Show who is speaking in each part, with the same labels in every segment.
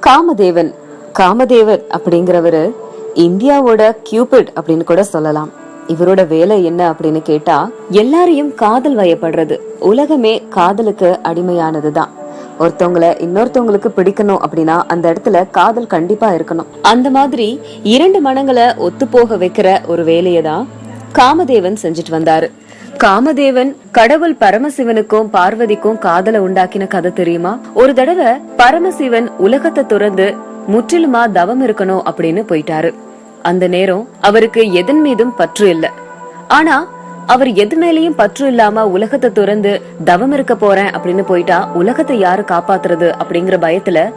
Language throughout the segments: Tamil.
Speaker 1: காமதேவன் காமதேவர் அப்படிங்கிறவரு இந்தியாவோட கியூபிட் அப்படின்னு கூட சொல்லலாம். இவரோட வேலை என்ன அப்படின்னு கேட்டா, எல்லாரையும் காதல் வயப்படுறது. உலகமே காதலுக்கு அடிமையானதுதான். ஒருத்தவங்களை இன்னொருத்தவங்களுக்கு பிடிக்கணும் அப்படின்னா அந்த இடத்துல காதல் கண்டிப்பா இருக்கணும். அந்த மாதிரி இரண்டு மனங்களை ஒத்து போக வைக்கிற ஒரு வேலையை தான் காமதேவன் செஞ்சுட்டு வந்தாரு. காமதேவன் கடவுள் பரமசிவனுக்கும் பார்வதிக்கும் காதலை உண்டாக்கின கதை தெரியுமா? ஒரு தடவை பரமசிவன் உலகத்தை துறந்து முற்றிலுமா தவம் இருக்கணும் அப்படின்னு போயிட்டாரு. அந்த நேரம் அவருக்கு எதன் மீதும் பற்று இல்ல. ஆனா அவர் எது மேலேயும் பற்று இல்லாம உலகத்தை துறந்து தவம் இருக்க போறேன் அப்படின்னு போயிட்டா உலகத்தை யாரு காப்பாத்துறது அப்படிங்கிற பயத்துல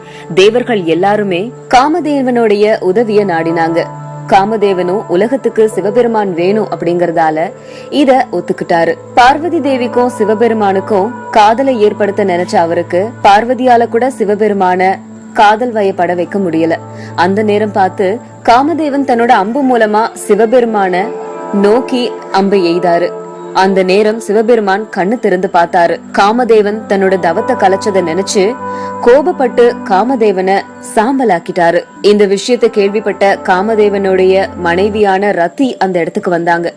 Speaker 1: தேவர்கள் எல்லாருமே காமதேவனுடைய உதவிய நாடினாங்க. காமதேவனும் உலகத்துக்கு சிவபெருமான் வேணும் அப்படிங்கறதால இத ஒத்துக்கிட்டாரு. பார்வதி தேவிக்கும் சிவபெருமானுக்கும் காதலை ஏற்படுத்த நினைச்ச அவருக்கு பார்வதியால கூட சிவபெருமான காதல் வயப்பட வைக்க முடியல. அந்த நேரம் பார்த்து காமதேவன் தன்னோட அம்பு மூலமா சிவபெருமான நோக்கி அம்பை எய்தாரு. அந்த நேரம் சிவபெருமான் கண்ணு திறந்து பார்த்தாரு. காமதேவன் தன்னோட தவத்தை கலைச்சத நினைச்சு கோபப்பட்டு காமதேவனை சாம்பலாக்கிட்டாரு. இந்த விஷயத்தை கேள்விப்பட்ட காமதேவனுடைய மனைவியான ரத்தி அந்த இடத்துக்கு வந்தாங்க.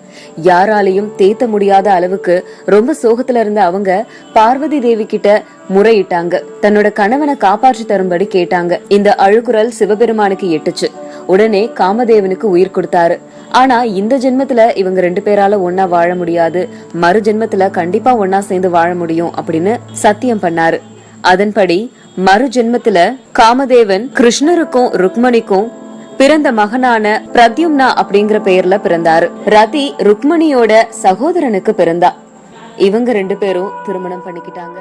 Speaker 1: யாராலையும் தேத்த முடியாத அளவுக்கு ரொம்ப சோகத்துல இருந்த அவங்க பார்வதி தேவி கிட்ட முறையிட்டாங்க. தன்னோட கணவனை காப்பாற்றி தரும்படி கேட்டாங்க. இந்த அழுகுரல் சிவபெருமானுக்கு எட்டுச்சு. உடனே காமதேவனுக்கு உயிர் கொடுத்தாரு. ஆனா இந்த ஜென்மத்துல இவங்க ரெண்டு பேரால ஒன்னா வாழ முடியாது, மறு ஜென்மத்துல கண்டிப்பா ஒன்னா சேர்ந்து வாழ முடியும் அப்படின்னு சத்தியம் பண்ணாரு. அதன்படி மறு ஜென்மத்துல காமதேவன் கிருஷ்ணருக்கும் ருக்மணிக்கும் பிறந்த மகனான பிரத்யும்னா அப்படிங்கிற பெயர்ல பிறந்தாரு. ரதி ருக்மணியோட சகோதரனுக்கு பிறந்தா. இவங்க ரெண்டு பேரும் திருமணம் பண்ணிக்கிட்டாங்க.